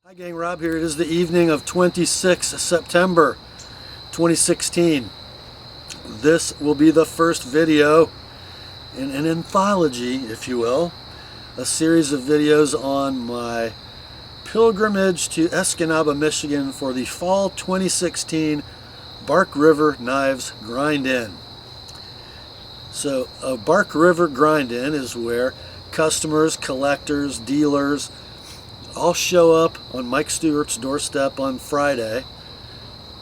Hi gang, Rob here. It is the evening of 26 September 2016. This will be the first video in an anthology, if you will, a series of videos on my pilgrimage to Escanaba, Michigan for the fall 2016 Bark River Knives Grind-In. So a Bark River Grind-In is where customers, collectors, dealers all show up on Mike Stewart's doorstep on Friday.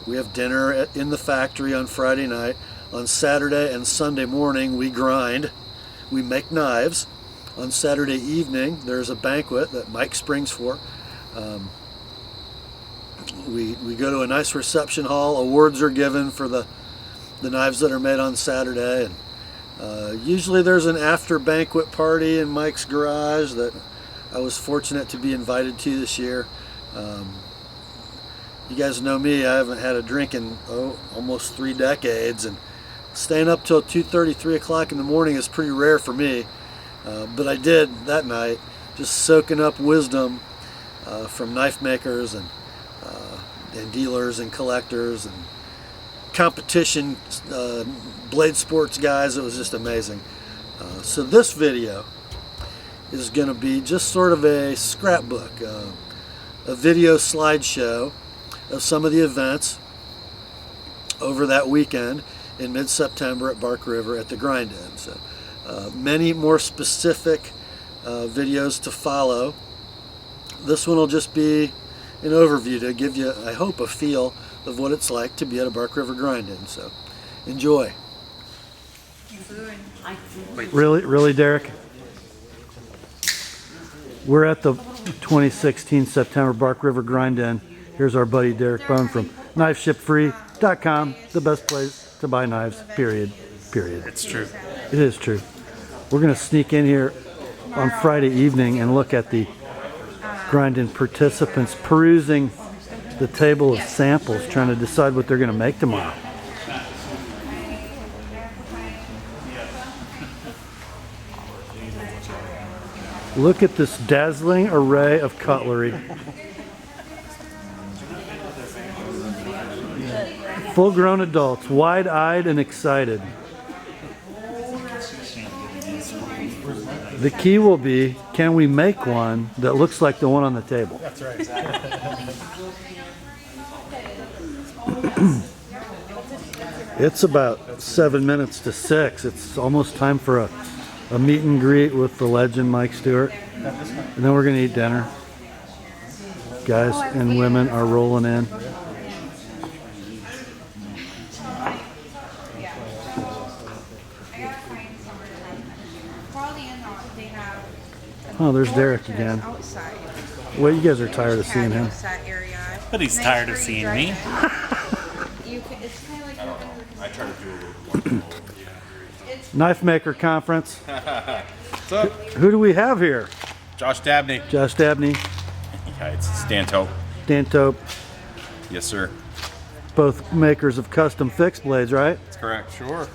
We have dinner in the factory on Friday night. On Saturday and Sunday morning we grind. We make knives. On Saturday evening there's a banquet that Mike springs for. We go to a nice reception hall. Awards are given for the knives that are made on Saturday. And usually there's an after banquet party in Mike's garage that I was fortunate to be invited to this year. You guys know me, I haven't had a drink in almost 3 decades, and staying up till 2:30, 3 o'clock in the morning is pretty rare for me. But I did that night, just soaking up wisdom from knife makers and dealers and collectors and competition blade sports guys. It was just amazing. So this video is going to be just sort of a scrapbook, a video slideshow of some of the events over that weekend in mid-September at Bark River at the Grind-In. So many more specific videos to follow. This one will just be an overview to give you, I hope, a feel of what it's like to be at a Bark River Grind-In. So enjoy. Really, Derek? We're at the 2016 September Bark River Grind-In. Here's our buddy Derek Bone from KnifeShipFree.com, the best place to buy knives, period. It's true. It is true. We're going to sneak in here on Friday evening and look at the Grind-In participants perusing the table of samples, trying to decide what they're going to make tomorrow. Look at this dazzling array of cutlery. Full-grown adults, wide-eyed and excited. The key will be, can we make one that looks like the one on the table? That's right, exactly. It's about 7 minutes to 6. It's almost time for a meet and greet with the legend Mike Stewart, and then we're gonna eat dinner. Guys and women are rolling in. Oh, there's Derek again. Well, you guys are tired of seeing him. But he's tired of seeing me. I try to do a little more. Knife Maker Conference. What's up? Who do we have here? Josh Dabney. Josh Dabney, Yeah, it's Stan Tope. Dan Tope, Yes, sir. both makers of custom fixed blades, right? That's correct. Sure.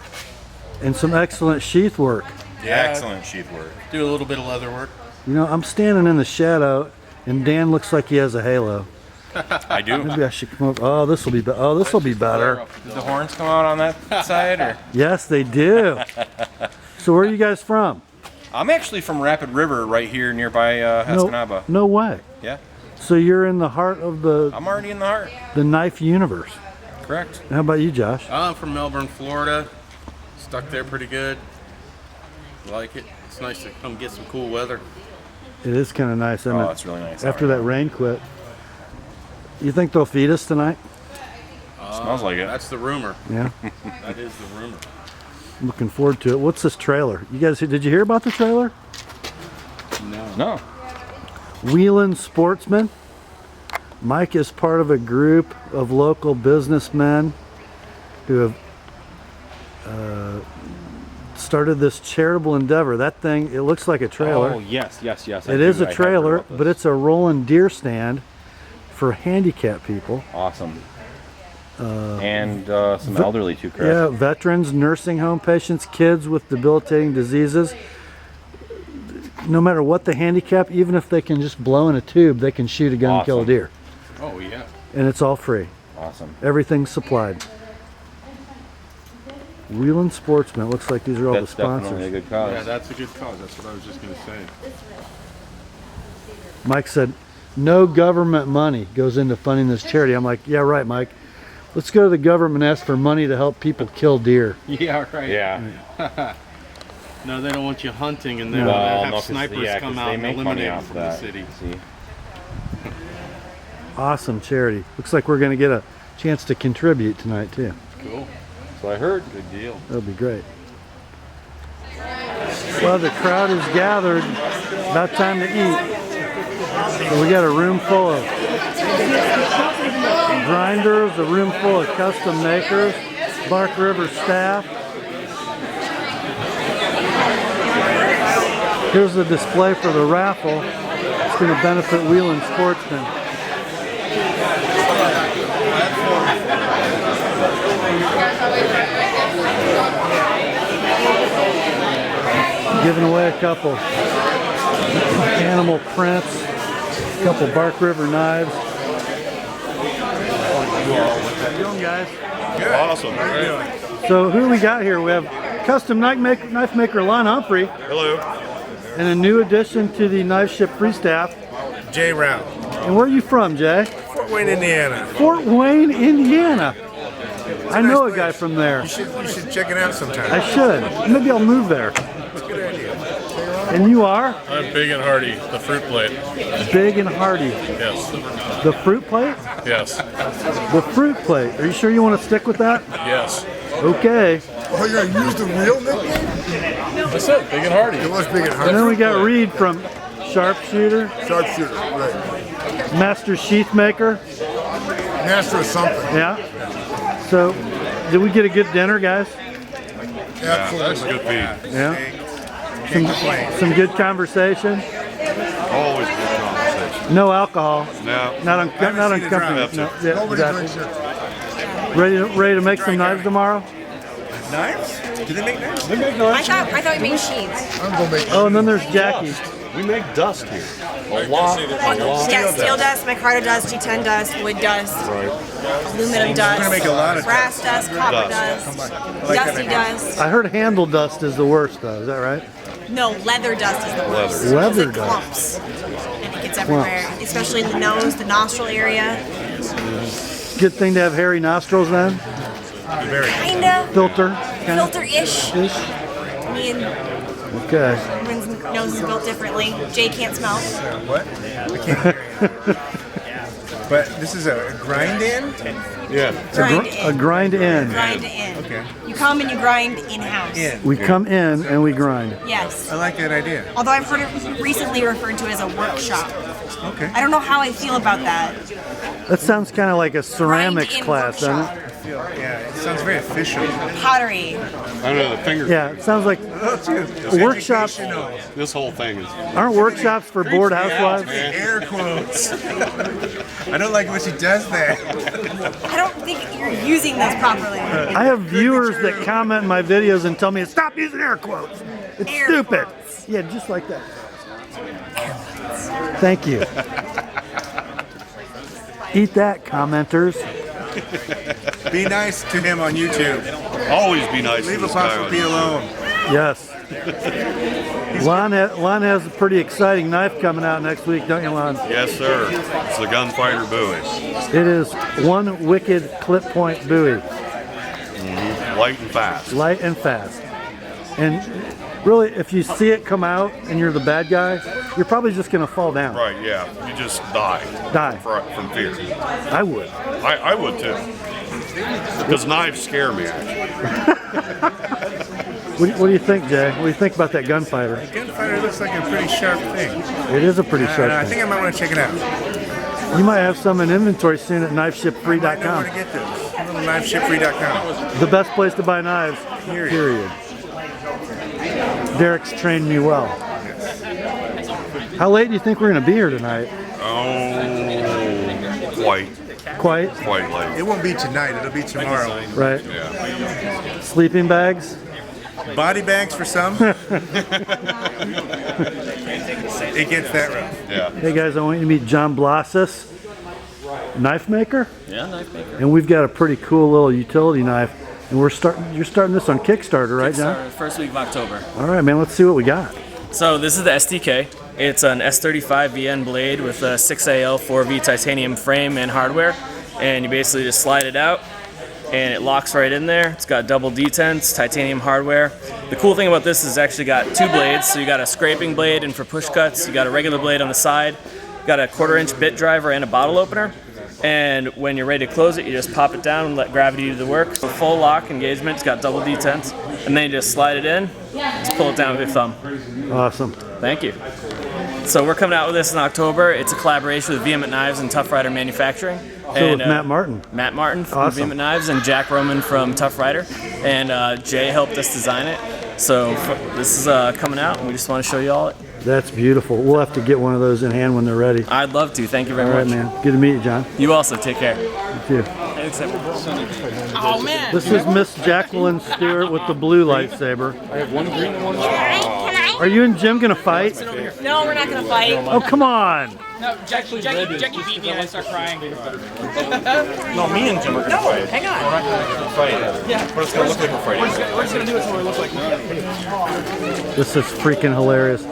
And some excellent sheath work. Excellent sheath work. Do a little bit of leather work. You know, I'm standing in the shadow, and Dan looks like he has a halo. I do. Maybe I should come over. Oh, this will be better. Did the horns come out on that side, or? Yes, they do. So where are you guys from? I'm actually from Rapid River, right here nearby Escanaba. No way. Yeah. So you're in the heart of I'm already in the heart. the knife universe. Correct. How about you, Josh? I'm from Melbourne, Florida. Stuck there pretty good. Like it. It's nice to come get some cool weather. It is kind of nice, isn't it? Oh, it's really nice. After that rain quit. You think they'll feed us tonight? Smells like it. That's the rumor. Yeah. That is the rumor. I'm looking forward to it. What's this trailer? You guys, did you hear about the trailer? No. Wheelin' Sportsman. Mike is part of a group of local businessmen who have started this charitable endeavor. That thing, it looks like a trailer. Oh, yes. It is a trailer, but it's a rolling deer stand for handicapped people. Awesome. And some elderly too, correct? Yeah, veterans, nursing home patients, kids with debilitating diseases. no matter what the handicap, even if they can just blow in a tube, they can shoot a gun and kill a Awesome. deer. Oh yeah. And it's all free. Awesome. Everything's supplied. Wheeling Sportsman. Looks like these are all That's the sponsors. definitely a good cause. Yeah, that's a good cause. That's what I was just gonna say. Mike said, no government money goes into funding this charity. I'm like, yeah, right, Mike. Let's go to the government and ask for money to help people kill deer. Yeah, right. Yeah. No, they don't want you hunting, and then No. have no, 'cause- snipers yeah, 'cause come they out and make money eliminate them off from the that. city. See? Awesome charity. Looks like we're going to get a chance to contribute tonight, too. Cool. So I heard. Good deal. That'll be great. Well, the crowd is gathered. About time to eat. So we got a room full of grinders, a room full of custom makers, Bark River staff. Here's the display for the raffle. It's going to benefit Wheeling Sportsman. Giving away a couple animal prints, a couple Bark River knives. How you doing, guys? Awesome. So who we got here? We have custom knife maker Lon Humphrey, Hello. and a new addition to the Knife Ship Free staff. Jay Round, And where are you from, Jay? Fort Wayne, Indiana. Fort Wayne, Indiana. I know a guy from there. You should check it out sometime. I should. Maybe I'll move there. It's a good idea. And you are? I'm Big and Hearty, the fruit plate. Big and Hearty. Yes, The fruit plate? yes, The fruit plate. Are you sure you want to stick with that? yes. Okay. Oh, you're going to use the real nickname? That's it, Big and Hearty. It was big and And hard. then we got Reed from Sharpshooter, Sharpshooter, right. Master Sheath Maker. Master of something. Yeah. So, did we get a good dinner, guys? Absolutely. That's good feed. Yeah. Can't complain. Some good conversation. Always good conversation. No alcohol. Now, Not on haven't not on seen it company. dry. No, yeah, Nobody exactly. drinks it. Ready to make some knives tomorrow? Knives? Do they make knives? I thought we made sheets. I'm going to make Oh, and then there's Jackie. we make dust here. A lot. Yeah, steel dust, micarta dust, G10 dust, wood dust, aluminum dust, gonna make a lot of brass dust, copper dust, dusty dust. I heard handle dust is the worst, though. Is that right? No, leather dust is the worst. Leather It dust. clumps. And it gets everywhere, especially in the nose, the nostril area. Good thing to have hairy nostrils then. Kinda. Filter. Kind of. Filter-ish. Ish. Me and Okay. everyone's nose is built differently. Jay can't smell. what? I can't hear you. But this is a grind in? Yeah. Grind A in. grind in. Grind in. Okay. You come and you grind in-house. In. We come in and we grind. Yes. I like that idea. Although I've heard it recently referred to as a workshop. Okay. I don't know how I feel about that. That sounds kind of like a ceramics Grind in class, doesn't it? Yeah, it sounds very official. Pottery. I don't know, the finger. Yeah, it sounds like workshops. This whole thing is. Aren't workshops for bored housewives? Air quotes. I don't like what she does there. I don't think you're using this properly. I have viewers that comment in my videos and tell me to stop using air quotes. It's Air stupid. quotes. Yeah, just like that. Thank you. Eat that, commenters. Be nice to him on YouTube. Always be nice Leave to this guy. Apostle P alone. Yes. Lon has a pretty exciting knife coming out next week, don't you, Lon? Yes, sir. It's the Gunfighter Bowie. It is one wicked clip point buoy, Light and fast. light and fast. And really, if you see it come out and you're the bad guy, you're probably just going to fall down. Right, yeah. You just die. Die. From fear. I would. I would too. Because knives scare me, actually. What do you think, Jay? What do you think about that gunfighter? Gunfighter looks like a pretty sharp thing. It is a pretty I sharp think thing. I might want to check it out. You might have some in inventory soon at I know where knifeshipfree.com. to get those. Knifeshipfree.com. The best place to buy knives, period. Derek's trained me well. How late do you think we're going to be here tonight? Oh, quite Quite, late. It won't be tonight. It'll be tomorrow. right? Yeah. Sleeping bags? Body bags for some. It gets that rough. Yeah. Hey guys, I want you to meet John Blassis, knife maker. Yeah, knife maker. And we've got a pretty cool little utility knife. And you're starting this on Kickstarter, right, John? Kickstarter, first week of October. All right, man. Let's see what we got. So this is the SDK. It's an S35 VN blade with a 6AL 4V titanium frame and hardware. And you basically just slide it out, and it locks right in there. It's got double detents, titanium hardware. The cool thing about this is it's actually got two blades. So you got a scraping blade and for push cuts. You got a regular blade on the side. You got a 1/4-inch bit driver and a bottle opener. And when you're ready to close it, you just pop it down and let gravity do the work. So full lock engagement, it's got double detents. And then you just slide it in, just pull it down with your thumb. Awesome. Thank you. So we're coming out with this in October. It's a collaboration with Vehement Knives and Tough Rider Manufacturing. So with Matt Martin. Matt Martin from Awesome. Vehement Knives and Jack Roman from Tough Rider. And Jay helped us design it. So this is coming out, and we just want to show you all it. That's beautiful. We'll have to get one of those in hand when they're ready. I'd love to. Thank you very All right, much. man. Good to meet you, John. You also. Take care. You too. Oh, man. This is Miss Jacqueline Stewart with the blue lightsaber. I have one green and one. Are you and Jim gonna fight? No, we're not gonna fight. Oh, come on. No, Jackie beat me and I start crying. No, me and Jim are gonna fight. Hang on. We're not gonna fight. Yeah. But it's gonna look like we're fighting. We're just gonna do it so we look like. This is freaking hilarious.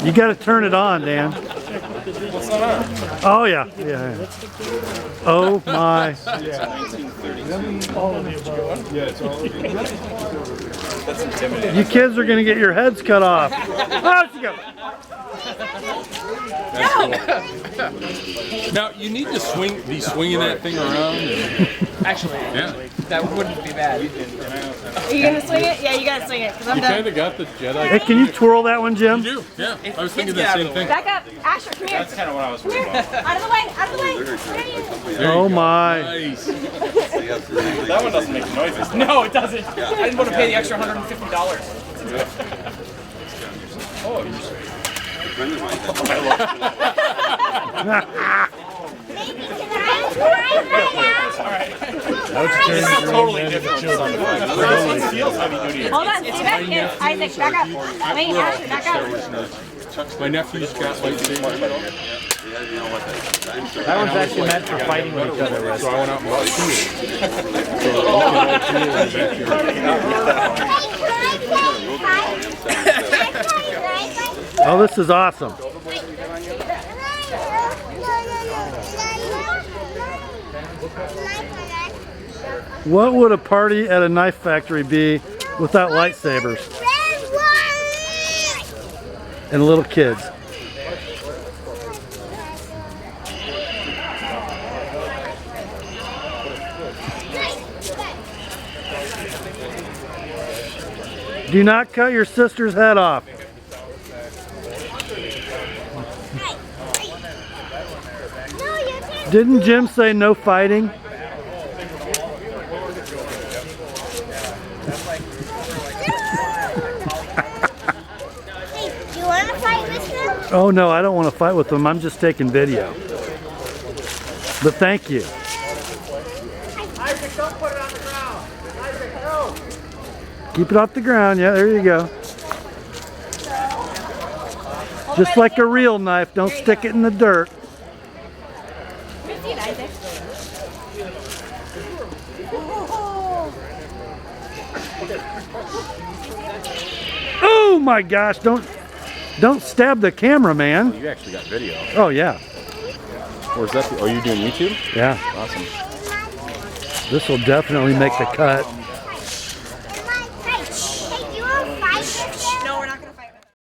You gotta turn it on, Dan. Oh yeah. Yeah. Oh my. You kids are gonna get your heads cut off. Oh, she go. Now you need to be swinging that thing around. Actually, Yeah. that wouldn't be bad. Are you gonna swing it? Yeah, you gotta swing it. Cause I'm You done. kind of got the Jedi. Hey, can you twirl that one, Jim? You do. Yeah. I was thinking the same thing. Back up, Asher. Come here. That's kind of what I was Come worried here. about. Out of the way. Out of the way. Where are you? There Oh you go. my. Nice. That one doesn't make noises. No, it doesn't. I didn't want to pay the extra $150. Totally different. Hold on. Stay back here. Isaac, back up. Wait, Asher, back up. My nephew's got lightsabers. That one's actually meant for fighting with each other. So I went out and bought two. Oh, this is awesome. What would a party at a knife factory be without lightsabers and little kids? Do not cut your sister's head off. Didn't Jim say no fighting? Oh no, I don't want to fight with them. I'm just taking video. But thank you. Isaac, don't put it on the ground. Isaac, no. Keep it off the ground. Yeah, there you go. Just like a real knife, don't stick it in the dirt. Oh my gosh, don't stab the camera, man. You actually got video. Oh yeah. Or is that? Oh, you doing YouTube? Yeah. Awesome. This will definitely make the cut. No, we're not gonna fight with them.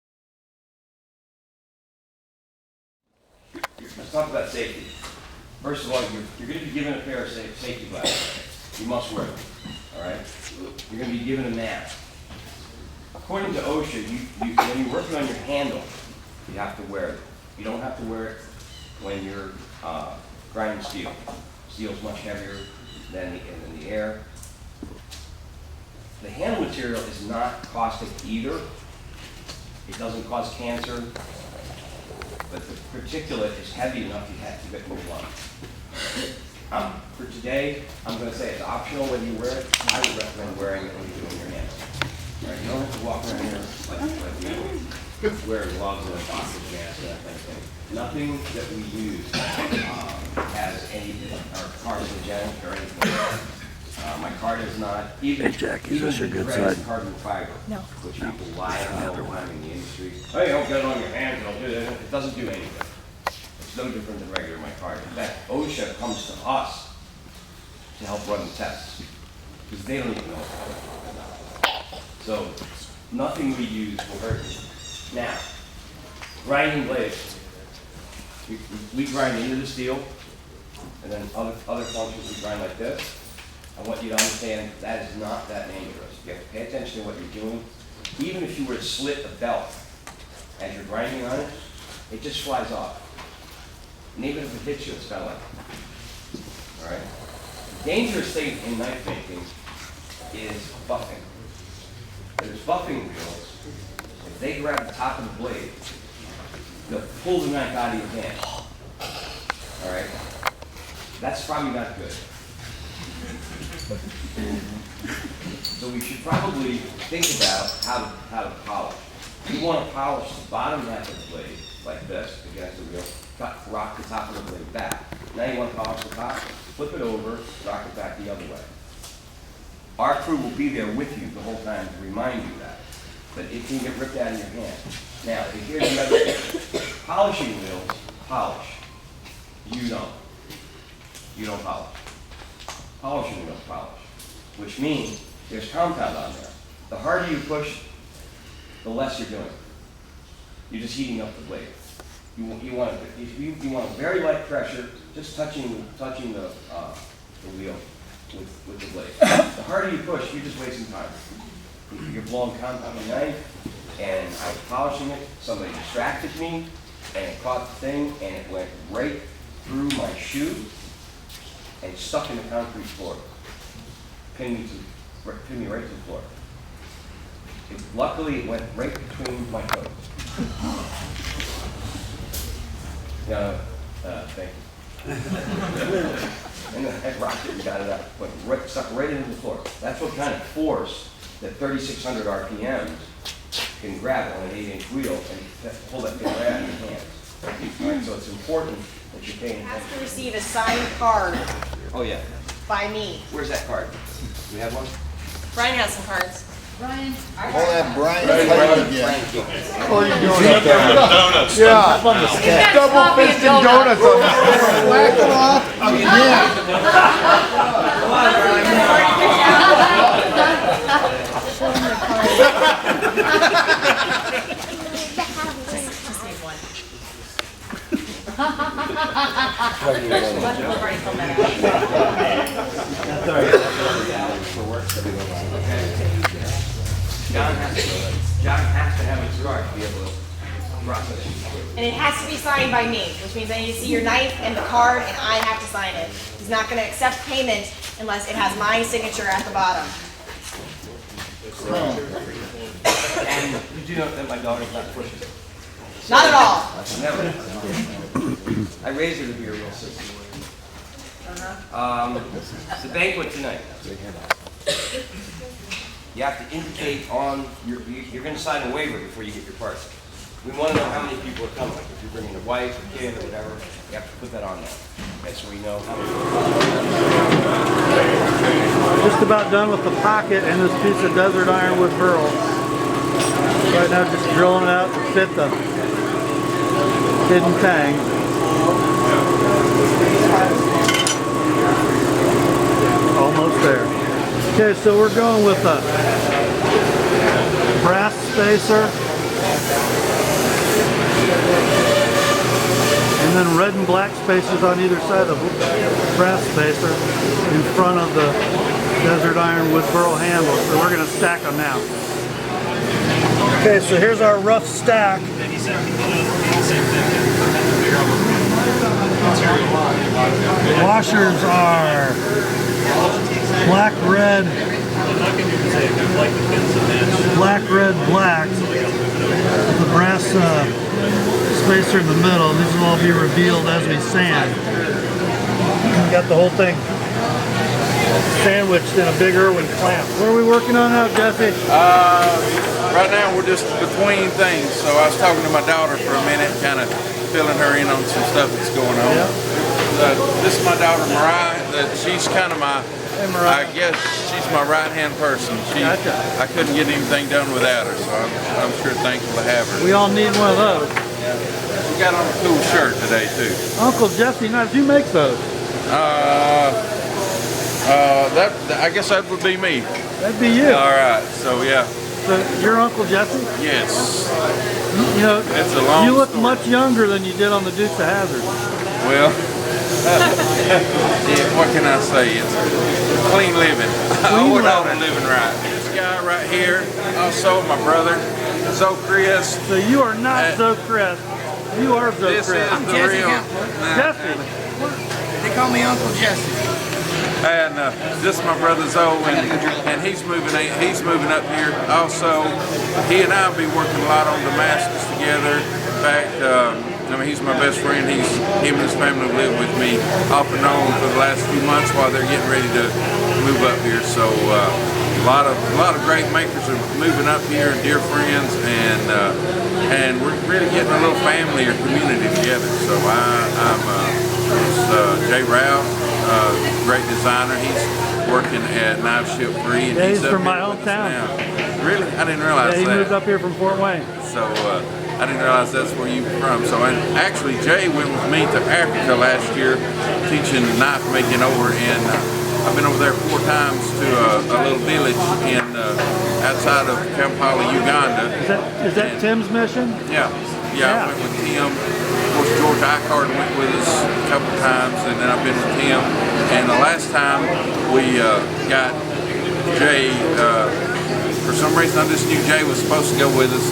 Let's talk about safety. First of all, you're going to be given a pair of safety glasses. You must wear them. All right. You're going to be given a mask. According to OSHA, when you're working on your handle, you have to wear it. You don't have to wear it when you're grinding steel. Steel is much heavier than the air. The handle material is not caustic either. It doesn't cause cancer, but the particulate is heavy enough you have to get moved on. For today, I'm going to say it's optional whether you wear it. I would recommend wearing it when you're doing your handle. Right? You don't have to walk around here like you know, wearing gloves and a boxing mask and that kind of thing. Nothing that we use has any carcinogenic or anything. My card is not even. Hey, Jack, is even this your the good dreaded side? carbon fiber, No. which people lie about all the time in the industry. Oh, you don't get it on your hands, it'll do it. It doesn't do anything. It's no different than regular myocardial. In fact, OSHA comes to us to help run the tests because they don't even know about it. So nothing we use will hurt you. Now, grinding blades. We grind into the steel, and then other functions we grind like this. I want you to understand that is not that dangerous. You have to pay attention to what you're doing. Even if you were to slit a belt as you're grinding on it, it just flies off. And even if it hits you, it's kind of like, all right? The dangerous thing in knife making is buffing. There's buffing wheels. If they grab the top of the blade, they'll pull the knife out of your hand. All right? That's probably not good. So we should probably think about how to polish. You want to polish the bottom half of the blade like this against the wheel, rock the top of the blade back. Now you want to polish the top, flip it over, rock it back the other way. Our crew will be there with you the whole time to remind you that. But it can get ripped out of your hand. Now, here's the other thing. Polishing wheels, polish. You don't. You don't polish. Polishing wheels polish, which means there's compound on there. The harder you push, the less you're doing. You're just heating up the blade. You want a very light pressure, just touching the wheel with the blade. The harder you push, you're just wasting time. You're blowing compound on the knife, and I was polishing it. Somebody distracted me, and it caught the thing, and it went right through my shoe and stuck in the concrete floor. Pinned me right to the floor. Luckily, it went right between my toes. Thank you. And then I rocked it and got it out. Went right, stuck right into the floor. That's what kind of force that 3,600 RPMs can grab on an 8-inch wheel and pull that thing right out of your hands. All right, so it's important that you're paying attention. Has to receive a signed card Oh yeah. by me. Where's that card? Do we have one? Brian has some cards. Brian. All that Brian fight again. What are you doing up there? Donuts. Yeah. Double fisted donuts on the Whack it off. Yeah. John has to have his card to be able to process it. And it has to be signed by me, which means I need to see your knife and the card, and I have to sign it. He's not going to accept payment unless it has my signature at the bottom. And did you know that my daughter's not pushing? Not at all. Never. I raised her to be a real sister. It's a banquet tonight. You have to indicate on you're going to sign a waiver before you get your parts. We want to know how many people are coming. Like if you're bringing a wife or kid or whatever, you have to put that on there. Okay, so we know how many. Just about done with the pocket and this piece of desert iron wood burl. Right now just drilling it out to fit the hidden tang. Almost there. Okay, so we're going with a brass spacer and then red and black spacers on either side of the brass spacer in front of the desert iron wood burl handle. So we're going to stack them now. Okay, so here's our rough stack. The washers are black, red, black. The brass spacer in the middle. These will all be revealed as we sand. Got the whole thing sandwiched in a big Irwin clamp. What are we working on now, Jesse? Right now we're just between things. So I was talking to my daughter for a minute, kind of filling her in on some stuff that's going on. This is my daughter Mariah. She's kind of my, I guess she's my right-hand person. I couldn't get anything done without her, so I'm sure thankful to have her. We all need one of those. She got on a cool shirt today too. Uncle Jesse Knives, who makes those? I guess that would be me. That'd be you. All right, so yeah. So you're Uncle Jesse? Yes. You know, it's a long you look story. much younger than you did on the Dukes of Hazzard. Well, yeah, what can I say? It's clean living. We're not living right. This guy right here, also my brother, Zo Chris. So you are not Zo Chris. You are Zo This Chris. is the real. Jesse. They call me Uncle Jesse. And this is my brother Zo, and he's moving up here. Also, he and I will be working a lot on Damascus together. In fact, I mean, he's my best friend. Him and his family live with me off and on for the last few months while they're getting ready to move up here. So a lot of great makers are moving up here, dear friends, and we're really getting a little family or community together. So it's Jay Rao. Great designer. He's working at Knife Ship Free. And he's from my hometown. Really? I didn't realize that. He moved up here from Fort Wayne. So I didn't realize that's where you're from. So actually, Jay went with me to Africa last year, teaching knife making over in. I've been over there 4 times to a little village in outside of Kampala, Uganda. Is that Tim's mission? Yeah. I went with Tim. Of course, George Icard went with us a couple times, and then I've been with Tim. And the last time we got Jay, for some reason I just knew Jay was supposed to go with us,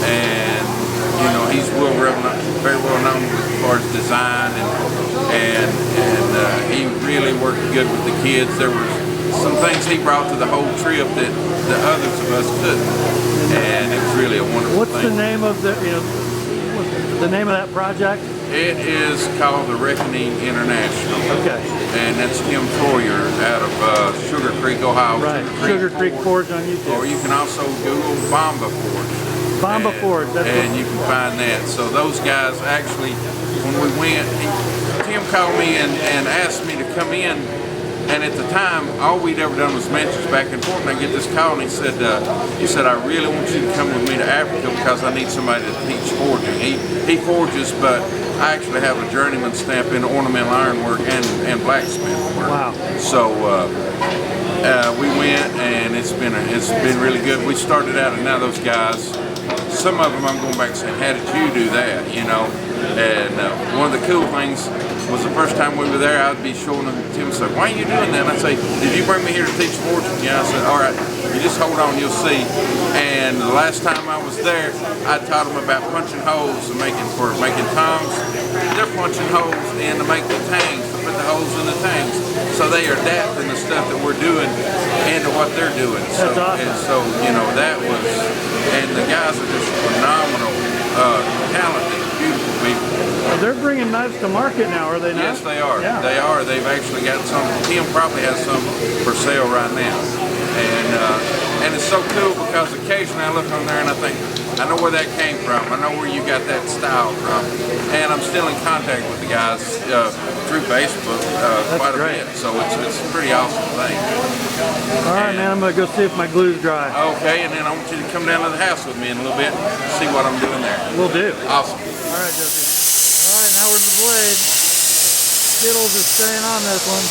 and you know, he's very well known as far as design, and he really worked good with the kids. There were some things he brought to the whole trip that the others of us couldn't, and it was really a wonderful What's thing. the name of the name of that project? It is called The Reckoning International. Okay. And that's Tim Troyer out of Sugar Creek, Ohio. Right, Sugar Creek Forge on YouTube. Or you can also Google Bamba Forge. Bamba Forge, and you can find that. So those guys actually, when we went, Tim called me and asked me to come in. And at the time, all we'd ever done was mentions back and forth. And I get this call, and he said, I really want you to come with me to Africa because I need somebody to teach forging. He forges, but I actually have a journeyman stamp in ornamental ironwork and blacksmith work. Wow. So we went, and it's been really good. We started out, and now those guys, some of them I'm going back saying, how did you do that? You know, and one of the cool things was the first time we were there, I'd be showing them. Tim said, "Why are you doing that?" And I'd say, "Did you bring me here to teach forging?" Yeah. I said, "All right, you just hold on, you'll see." And the last time I was there, I taught them about punching holes and making tongs. They're punching holes in to make the tangs, to put the holes in the tangs. So they are adapting the stuff that we're doing into what they're doing. That's awesome. And so, you know, that was, and the guys are just phenomenal, talented, beautiful people. Well, they're bringing knives to market now, are they not? Yes, they are. Yeah. They are. They've actually got some. Tim probably has some for sale right now, and it's so cool because occasionally I look on there and I think, I know where that came from. I know where you got that style from, and I'm still in contact with the guys through Facebook quite a bit. So it's a pretty awesome thing. All right, man. I'm gonna go see if my glue's dry. Okay, and then I want you to come down to the house with me in a little bit, and see what I'm doing there. Will do. Awesome. All right, Jesse. All right, now we're to the blade. Skittles is staying on this one.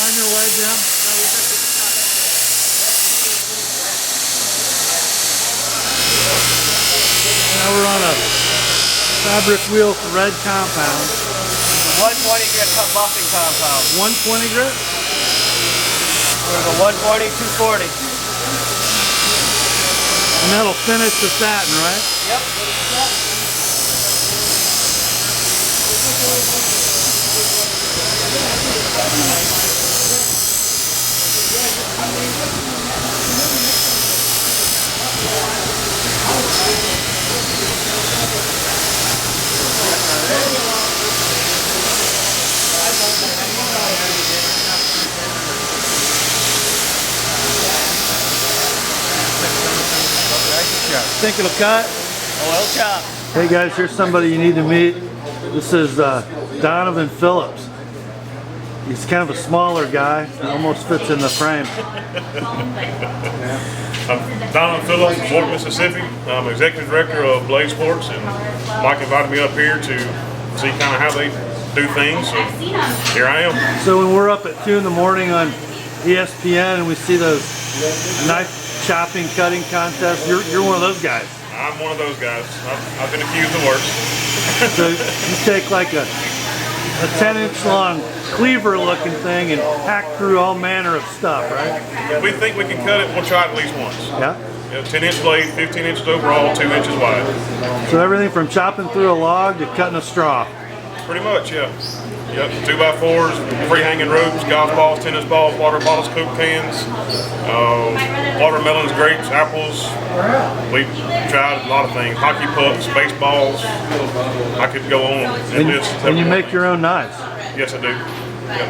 Find your way, Jim. Now we're on a fabric wheel thread compound. 120 grit buffing compound. 120 grit? There's a 120, 240. And that'll finish the satin, right? Yep. Think it'll cut? Oil chop. Hey guys, here's somebody you need to meet. This is Donovan Phillips. He's kind of a smaller guy. He almost fits in the frame. I'm Donald Phillips from Warren, Mississippi. I'm executive director of Blaze Sports, and Mike invited me up here to see kind of how they do things. So here I am. So when we're up at 2 in the morning on ESPN and we see those knife chopping, cutting contests, you're one of those guys. I'm one of those guys. I've been accused of worse. So you take like a 10-inch long cleaver looking thing and hack through all manner of stuff, right? If we think we can cut it, we'll try it at least once. Yeah. 10-inch blade, 15 inches overall, 2 inches wide. So everything from chopping through a log to cutting a straw. Pretty much, yeah. Yep, 2x4s, free hanging ropes, golf balls, tennis balls, water bottles, Coke cans, watermelons, grapes, apples. We've tried a lot of things. Hockey pucks, baseballs. I could go on and list. And you make your own knives. Yes, I do. Yep.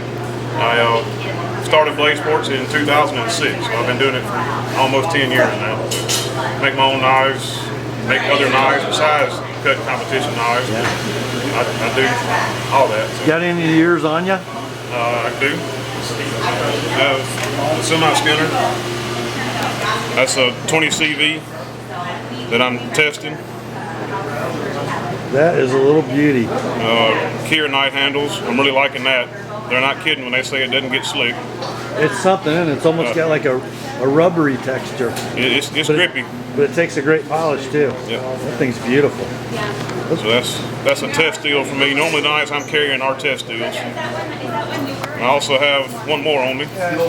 I started Blaze Sports in 2006, so I've been doing it for almost 10 years now. Make my own knives, make other knives besides cut competition knives. Yeah. I do all that. So. Got any years on you? I do. The semi-skinner. That's a 20 CV that I'm testing. That is a little beauty. Kier knife handles. I'm really liking that. They're not kidding when they say it doesn't get slick. It's something, and it's almost got like a rubbery texture. It's grippy. But it takes a great polish too. Yeah. That thing's beautiful. So that's a test deal for me. Normally the knives I'm carrying are test deals. I also have one more on me. This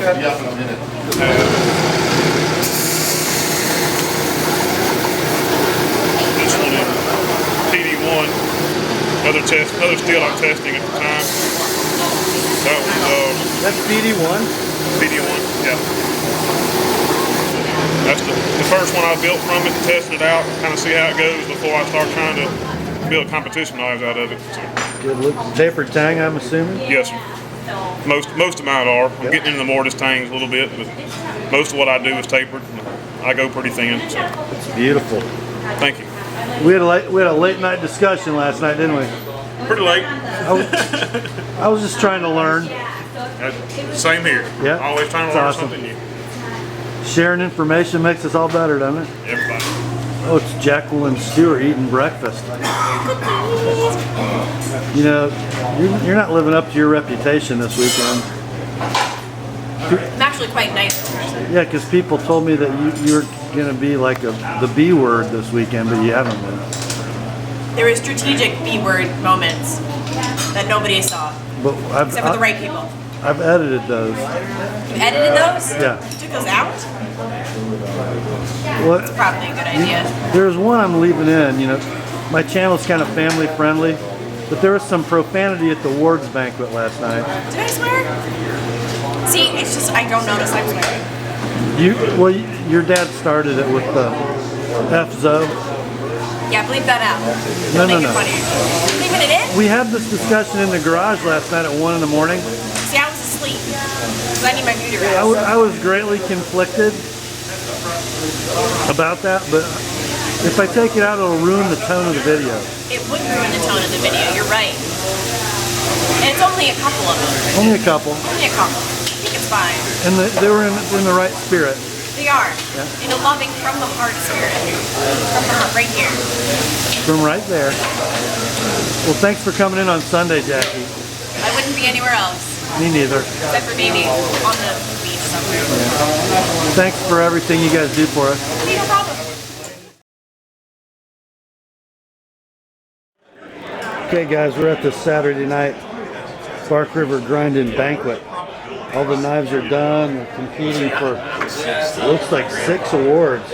one is PD1. Another steel I'm testing at the time. That was That's PD1? PD1, yeah. That's the first one I built from it, tested it out, kind of see how it goes before I start trying to build competition knives out of it. So. Good look. Tapered tang, I'm assuming? Yes, sir. Most of mine are. I'm getting into the mortise tangs a little bit, but most of what I do is tapered. I go pretty thin. So. It's beautiful. Thank you. We had a late night discussion last night, didn't we? Pretty late. I was just trying to learn. Same here. Yeah. Always trying to learn something new. Sharing information makes us all better, doesn't it? Everybody. Oh, it's Jekyll and Stewart eating breakfast. You know, you're not living up to your reputation this weekend. I'm actually quite nice. Yeah, because people told me that you're going to be like the B word this weekend, but you haven't been. There were strategic B-word moments that nobody saw, But except for the right people. I've edited those. You edited those? Yeah. You took those out? Well, It's probably a good idea. There's one I'm leaving in. You know, my channel's kind of family friendly, but there was some profanity at the Ward's banquet last night. Did I swear? See, it's just I don't notice I'm swearing. Your dad started it with the F-Zo. Yeah, bleep that out. No. Make it funny. You're leaving it in? We had this discussion in the garage last night at 1 in the morning. See, I was asleep. Because I need my beauty rest. I was greatly conflicted about that, but if I take it out, it'll ruin the tone of the video. It would ruin the tone of the video, you're right. And it's only a couple of them. Only a couple. Only a couple. I think it's fine. And they were in the right spirit. They are. Yeah. In a loving, from the heart spirit. From the heart, right here. From right there. Well, thanks for coming in on Sunday, Jackie. I wouldn't be anywhere else. Me neither. Except for maybe on the beach somewhere. Yeah. Thanks for everything you guys do for us. Hey, no problem. Okay, guys, we're at the Saturday night Bark River Grinding Banquet. All the knives are done. We're competing for, looks like 6 awards.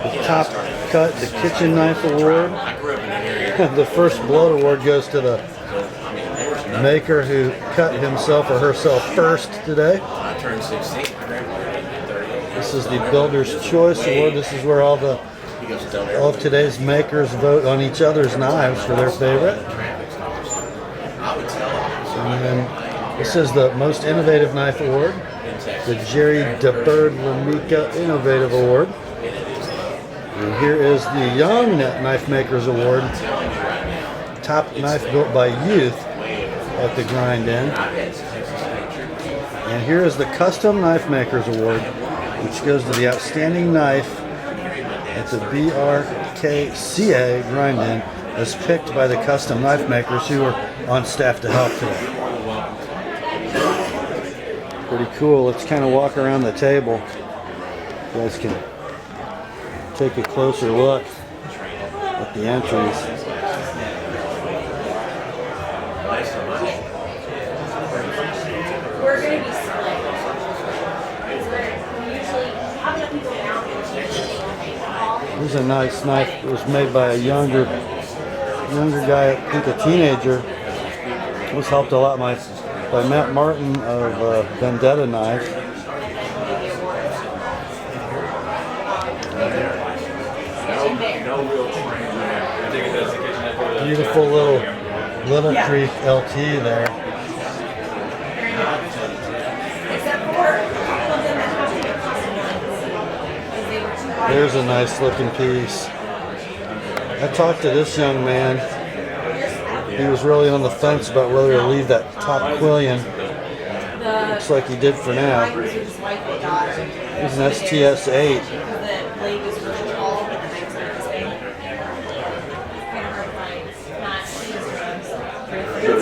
The top cut, the kitchen knife award. The first blood award goes to the maker who cut himself or herself first today. I turned 16. This is the Builder's Choice Award. This is where all of today's makers vote on each other's knives for their favorite. And then this is the Most Innovative Knife Award, the Jerry DeBird Lamika Innovative Award. And here is the Young Knife Makers Award, top knife built by youth at the grind in. And here is the Custom Knife Makers Award, which goes to the outstanding knife at the BRKCA grind in, as picked by the custom knife makers who are on staff to help today. Pretty cool. Let's kind of walk around the table. You guys can take a closer look at the entries. We're going to be split. We're usually having people down. This is a nice knife. It was made by a younger guy, I think a teenager. It was helped a lot by Matt Martin of Vendetta Knife. Beautiful little Creek LT there. There's a nice looking piece. I talked to this young man. He was really on the fence about whether to leave that top quillion. Looks like he did for now. He's an STS-8.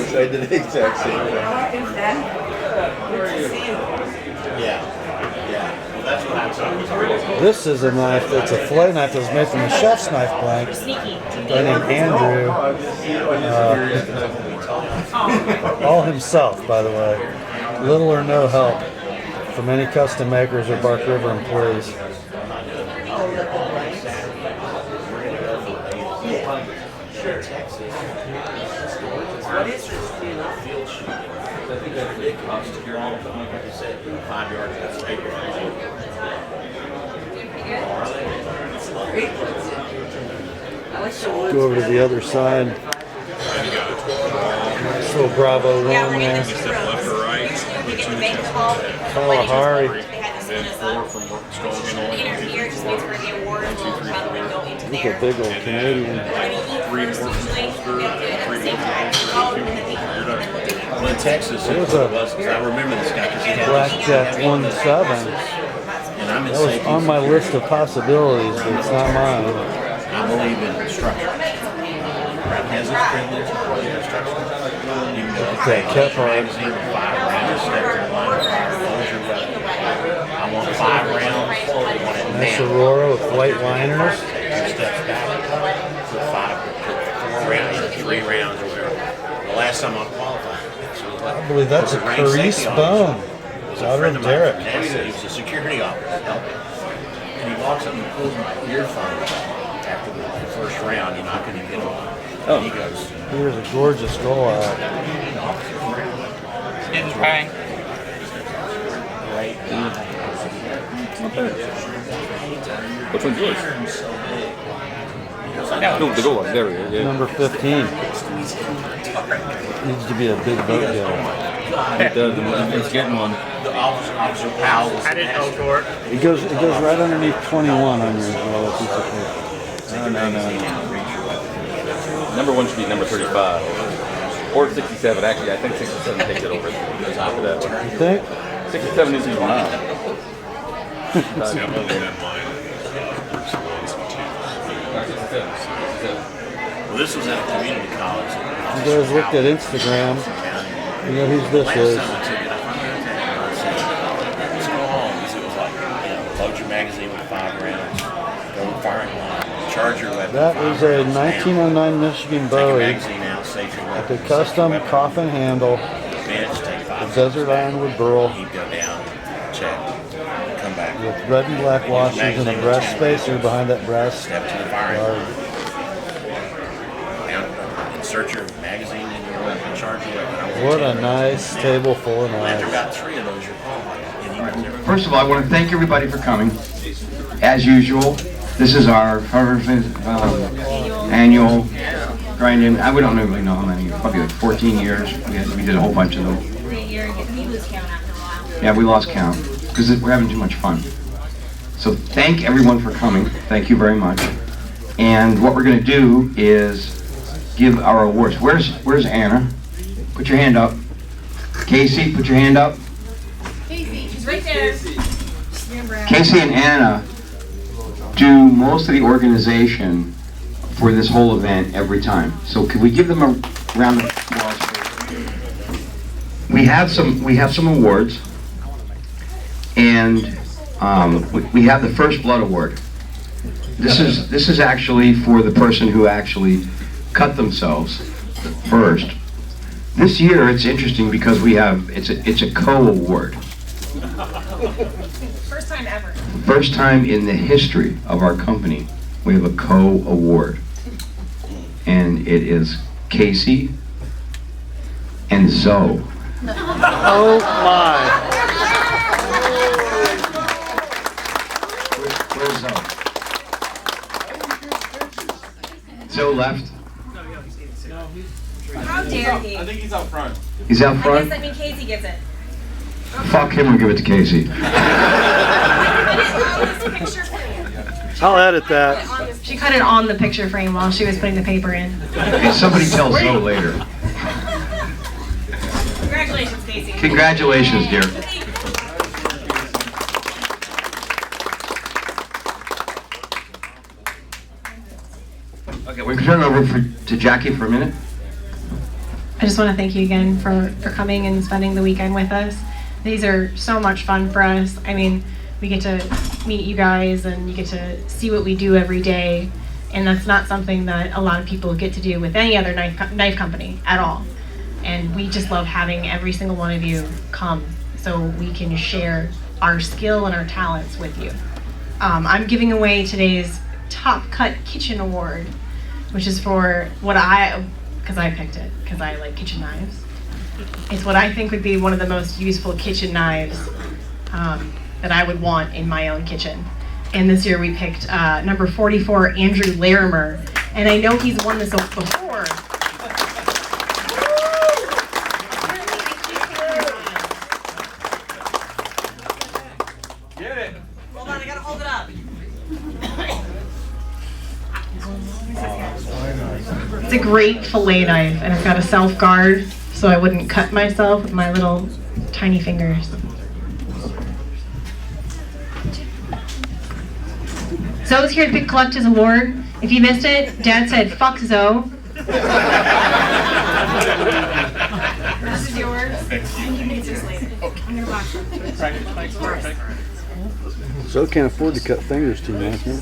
I did the exact same thing. Yeah. This is a knife that's a fillet knife that's made from a chef's knife blank. A guy named Andrew. All himself, by the way. Little or no help from any custom makers or Bark River employees. What is this field sheet? I think that's what it costs. You're on, like I said, 5 yards of paper. Go over to the other side. Nice little Bravo 1 there. Kalahari. Look at big old Canadian. Well, in Texas, it was, I remember this guy because he had Blackjack 1-7. That was on my list of possibilities, but it's not mine. I believe in structure. Has his privilege of structure. It's that Kephart. I want 5 rounds. Nice Aurora with white liners. Steps back. Put 4 rounds or 3 rounds or whatever. The last time I qualified. I believe that's a Carice Bone. Daughter of Derek. He was a security officer. And he walks up and pulls my earphone after the first round. I couldn't even get him. And he goes, Here's a gorgeous goal out. It's fine. Which one's yours? No, the goal one. There we go. Yeah. Number 15. Needs to be a big boat getter. It does. It's getting one. Officer Powell. I didn't know for it. It goes right underneath 21 on your little piece of paper. No. Number 1 should be number 35. Or 67. Actually, I think 67 takes it over. After that. You think? 67 isn't even mine. Well, this was at a community college. You guys looked at Instagram. You know whose this is. Let's go home. It was like, load your magazine with 5 rounds, go to the firing line, charge your weapon. That is a 1909 Michigan Bowie with a custom coffin handle, a desert ironwood burl He'd go down, check, come back. with red and black washers and a breast spacer behind that breast Step to the firing guard. line. insert your magazine in your charge your weapon. What a nice table full of After knives. about 3 of those, you're qualified. First of all, I want to thank everybody for coming. As usual, this is our annual grind-in. We don't really know how many, probably like 14 years. We did a whole bunch of them. We lose count after a while. Yeah, we lost count because we're having too much fun. So thank everyone for coming. Thank you very much. And what we're going to do is give our awards. Where's Anna? Put your hand up. Casey, put your hand up. Casey, she's right there. Casey and Anna do most of the organization for this whole event every time. So could we give them a round of applause? We have some awards, and we have the First Blood Award. This is actually for the person who actually cut themselves first. This year it's interesting because it's a co-award. First time ever. First time in the history of our company, we have a co-award. And it is Casey and Zoe. Oh my. Where's Zoe? Zoe left. How dare he? I think he's out front. He's out I front? guess that means Casey gets it. Fuck him or give it to Casey. I'll edit that. She cut it on the picture frame while she was putting the paper in. Hey, somebody tell Zoe later. Congratulations, Casey. Congratulations, dear. Okay, we can turn it over to Jackie for a minute. I just want to thank you again for coming and spending the weekend with us. These are so much fun for us. I mean, we get to meet you guys and you get to see what we do every day. And that's not something that a lot of people get to do with any other knife company at all. And we just love having every single one of you come so we can share our skill and our talents with you. I'm giving away today's Top Cut Kitchen Award, which is for because I picked it, because I like kitchen knives. It's what I think would be one of the most useful kitchen knives that I would want in my own kitchen. And this year we picked number 44, Andrew Larimer. And I know he's won this before. Get it. Hold on, I gotta hold it up. It's a great fillet knife, and it's got a self-guard, so I wouldn't cut myself with my little tiny fingers. Zoe's here to collect his award. If you missed it, Dad said, "Fuck Zoe." This is yours. You need this later. I'm gonna box it. So can't afford to cut fingers too much, man.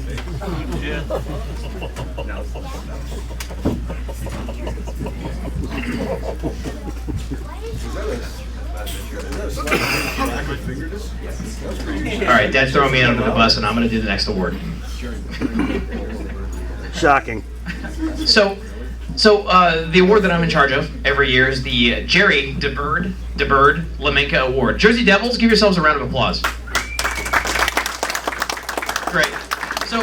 All right, Dad's throwing me under the bus, and I'm going to do the next award. Shocking. So the award that I'm in charge of every year is the Jerry DeBird Lamenka Award. Jersey Devils, give yourselves a round of applause. Great. So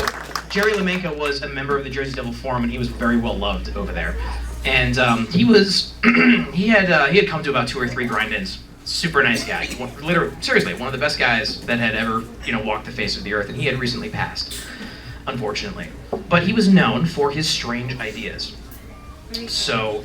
Jerry Lamenka was a member of the Jersey Devil Forum, and he was very well loved over there. And he was he had come to about 2 or 3 grind-ins. Super nice guy. Literally, seriously, one of the best guys that had ever walked the face of the earth, and he had recently passed, unfortunately. But he was known for his strange ideas. So,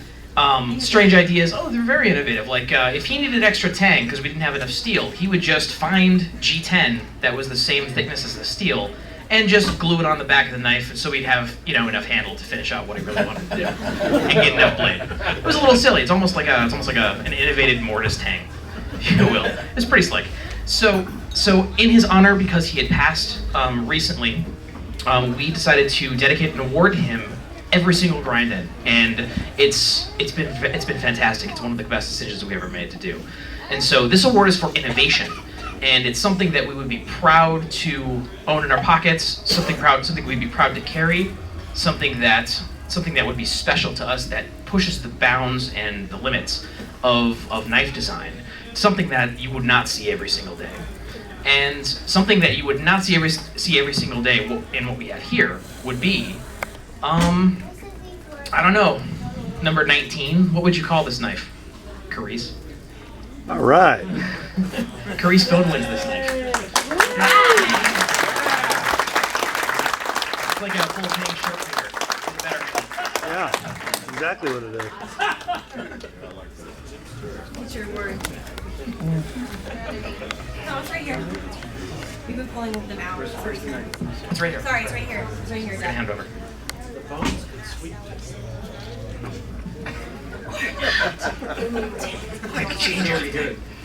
strange ideas, they're very innovative. Like, if he needed extra tang because we didn't have enough steel, he would just find G10 that was the same thickness as the steel and just glue it on the back of the knife so we'd have, enough handle to finish out what he really wanted to do and get enough blade. It was a little silly. It's almost like an innovated mortise tang, if you will. It's pretty slick. So in his honor, because he had passed recently, we decided to dedicate an award to him every single grind-in, and it's been fantastic. It's one of the best decisions we ever made to do. And so this award is for innovation, and it's something that we would be proud to own in our pockets, something we'd be proud to carry, something that would be special to us that pushes the bounds and the limits of knife design. Something that you would not see every single day. And something that you would not see every single day in what we have here would be, I don't know, number 19. What would you call this knife, Carice? All right. Carice Phone wins this knife. It's like a full-paying shirt finger. It's better. Yeah, that's exactly what it is. What's your word? No, it's right here. We've been pulling them out. It's right here. Sorry, it's right here. It's right here. I'm gonna hand it over.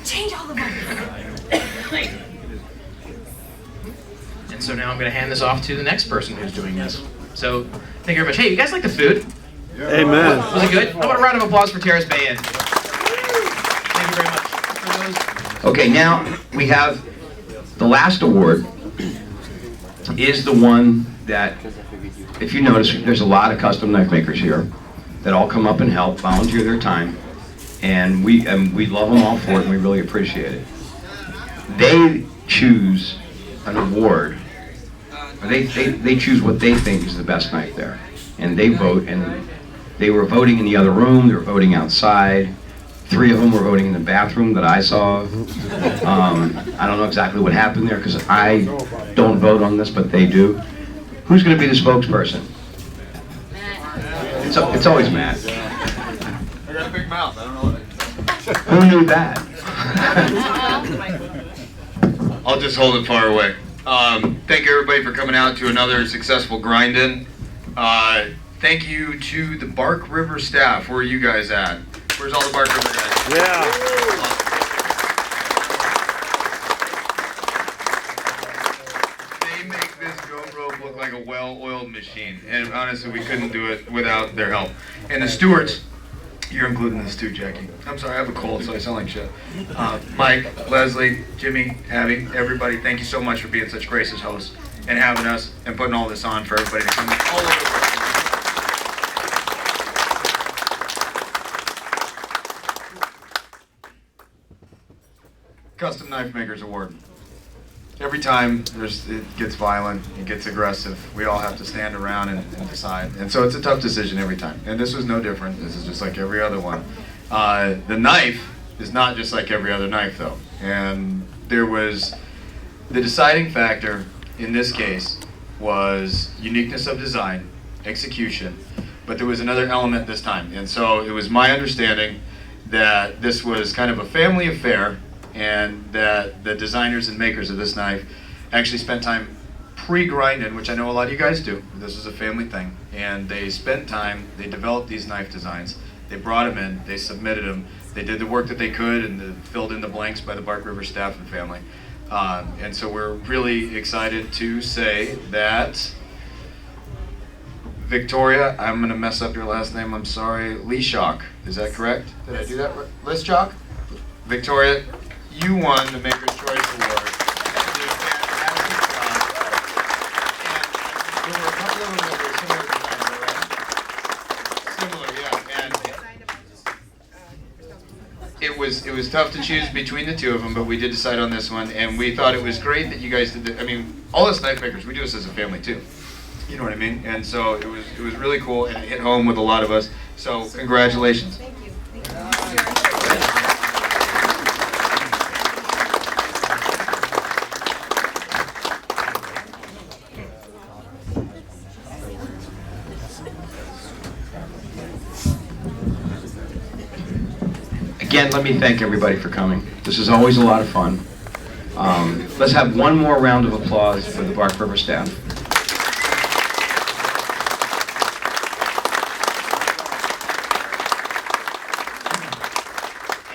Change all the buttons. And so now I'm going to hand this off to the next person who's doing this. So thank you very much. Hey, you guys like the food? Amen. Was it good? How about a round of applause for Terrace Bay Inn? Thank you very much. For those... Okay, now we have the last award is the one that, if you notice, there's a lot of custom knife makers here that all come up and help, volunteer their time, and we love them all for it, and we really appreciate it. They choose an award, or they choose what they think is the best knife there, and they vote, and they were voting in the other room, they were voting outside. 3 of them were voting in the bathroom that I saw. I don't know exactly what happened there because I don't vote on this, but they do. Who's going to be the spokesperson? It's always Matt. I got a big mouth. I don't know what. Who knew that? I'll just hold it far away. Thank everybody for coming out to another successful grind-in. Thank you to the Bark River staff. Where are you guys at? Where's all the Bark River guys? Yeah. They make this goat rope look like a well-oiled machine, and honestly, we couldn't do it without their help. And the stewards, you're including this too, Jackie. I'm sorry, I have a cold, so I sound like shit. Mike, Leslie, Jimmy, Abby, everybody, thank you so much for being such gracious hosts and having us and putting all this on for everybody to come all over the world. Custom Knife Makers Award. Every time it gets violent, it gets aggressive, we all have to stand around and decide. And so it's a tough decision every time. And this was no different. This is just like every other one. The knife is not just like every other knife though. And there was, the deciding factor in this case was uniqueness of design, execution, but there was another element this time. And so it was my understanding that this was kind of a family affair, and that the designers and makers of this knife actually spent time pre-grinding, which I know a lot of you guys do. This is a family thing. And they spent time, they developed these knife designs, they brought them in, they submitted them, they did the work that they could and filled in the blanks by the Bark River staff and family. And so we're really excited to say that Victoria, I'm gonna mess up your last name, I'm sorry, Leeshock, is that correct? Did I do that right? Leeshock? Victoria, you won the Maker's Choice Award. You did a fantastic job. And there were a couple of them that were similar designs, right? Similar, yeah. And it was tough to choose between the two of them, but we did decide on this one, and we thought it was great that you guys did it. I mean, all us knife makers, we do this as a family too. You know what I mean? And so it was really cool, and it hit home with a lot of us. So congratulations. Thank you. Again, let me thank everybody for coming. This is always a lot of fun. Let's have one more round of applause for the Bark River staff.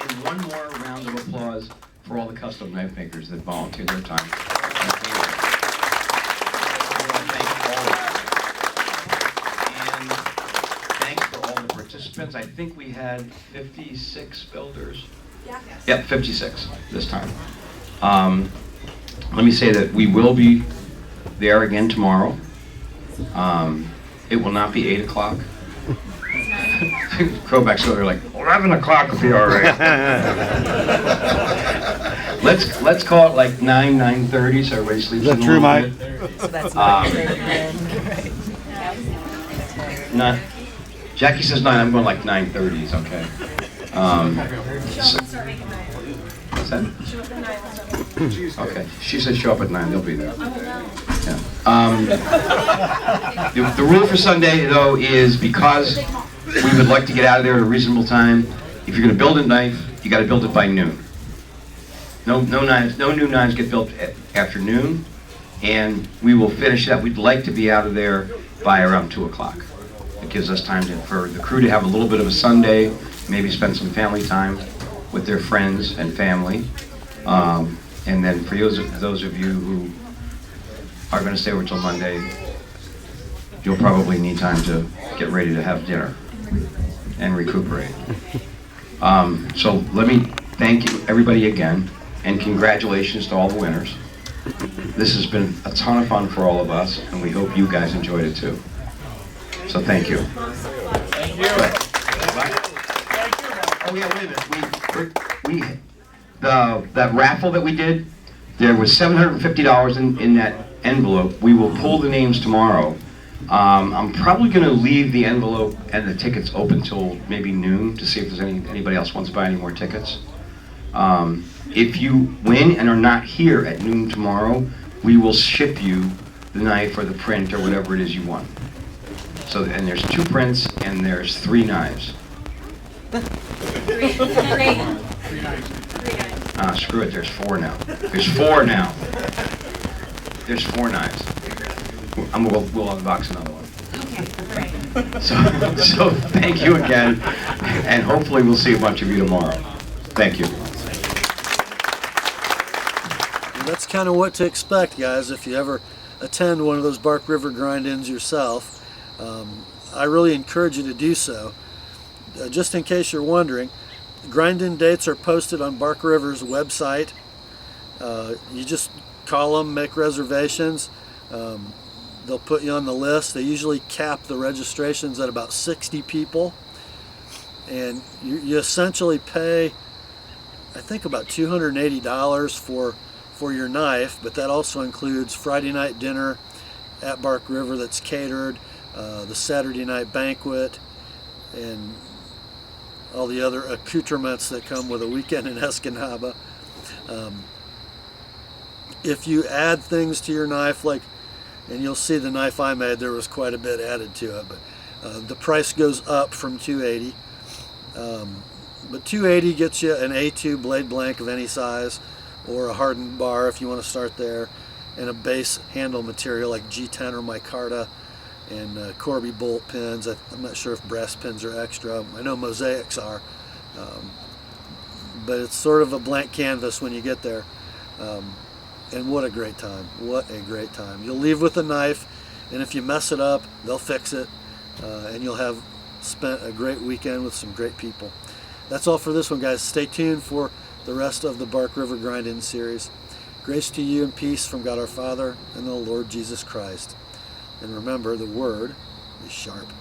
And one more round of applause for all the custom knife makers that volunteered their time. And thanks for all the participants. I think we had 56 builders. Yeah. Yep, 56 this time. Let me say that we will be there again tomorrow. It will not be 8 o'clock. Crowback's over there like 11 o'clock will be all right. let's call it like 9:30 so everybody sleeps. Is that in a true, little Mike? bit. So that's Not, Jackie says 9. I'm going like 9:30. It's okay. What's that? Okay. She said show up at 9. They'll be there. Yeah. The rule for Sunday, though, is because we would like to get out of there at a reasonable time. If you're going to build a knife, you got to build it by noon. No knives, no new knives get built after noon, and we will finish that. We'd like to be out of there by around 2 o'clock. It gives us time for the crew to have a little bit of a Sunday, maybe spend some family time with their friends and family. And then for those of you who are going to stay over till Monday, you'll probably need time to get ready to have dinner and recuperate. So let me thank you, everybody, again, and congratulations to all the winners. This has been a ton of fun for all of us, and we hope you guys enjoyed it too. So thank you. Thank you. Oh yeah, wait a minute. That raffle that we did, there was $750 in that envelope. We will pull the names tomorrow. I'm probably going to leave the envelope and the tickets open till maybe noon to see if there's anybody else wants to buy any more tickets. If you win and are not here at noon tomorrow, we will ship you the knife or the print or whatever it is you want. So, and there's 2 prints and there's 3 knives. Ah, screw it, there's 4 now. There's 4 now. There's 4 knives. We'll unbox another one. So thank you again, and hopefully we'll see a bunch of you tomorrow. Thank you. And that's kind of what to expect, guys, if you ever attend one of those Bark River grind-ins yourself. I really encourage you to do so. Just in case you're wondering, grind-in dates are posted on Bark River's website. You just call them, make reservations. They'll put you on the list. They usually cap the registrations at about 60 people. And you essentially pay, I think, about $280 for your knife, but that also includes Friday night dinner at Bark River that's catered, the Saturday night banquet, and all the other accoutrements that come with a weekend in Escanaba. If you add things to your knife, like, and you'll see the knife I made, there was quite a bit added to it, but the price goes up from $280. But $280 gets you an A2 blade blank of any size, or a hardened bar if you want to start there, and a base handle material like G10 or micarta, and Corby bolt pins. I'm not sure if brass pins are extra. I know mosaics are, but it's sort of a blank canvas when you get there. And what a great time. What a great time. You'll leave with a knife, and if you mess it up, they'll fix it, and you'll have spent a great weekend with some great people. That's all for this one, guys. Stay tuned for the rest of the Bark River Grind-In series. Grace to you and peace from God our Father and the Lord Jesus Christ. And remember, the word is sharp.